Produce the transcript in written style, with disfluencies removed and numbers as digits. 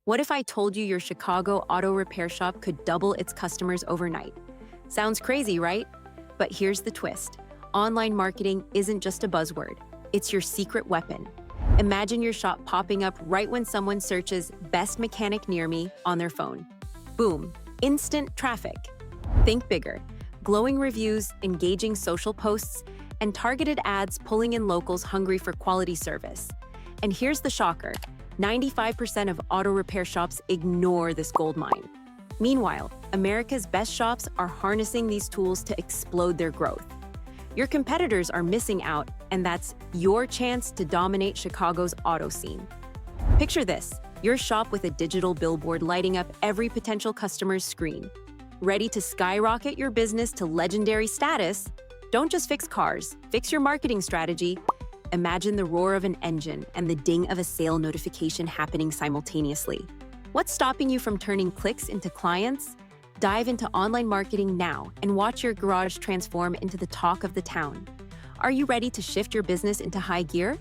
What if I told you your Chicago auto repair shop could double its customers overnight? Sounds crazy, right? But here's the twist. Online marketing isn't just a buzzword. It's your secret weapon. Imagine your shop popping up right when someone searches "best mechanic near me" on their phone. Boom, instant traffic. Think bigger. Glowing reviews, engaging social posts, and targeted ads pulling in locals hungry for quality service. And here's the shocker. 95% of auto repair shops ignore this goldmine. Meanwhile, America's best shops are harnessing these tools to explode their growth. Your competitors are missing out, and that's your chance to dominate Chicago's auto scene. Picture this, your shop with a digital billboard lighting up every potential customer's screen. Ready to skyrocket your business to legendary status? Don't just fix cars, fix your marketing strategy. Imagine the roar of an engine and the ding of a sale notification happening simultaneously. What's stopping you from turning clicks into clients? Dive into online marketing now and watch your garage transform into the talk of the town. Are you ready to shift your business into high gear?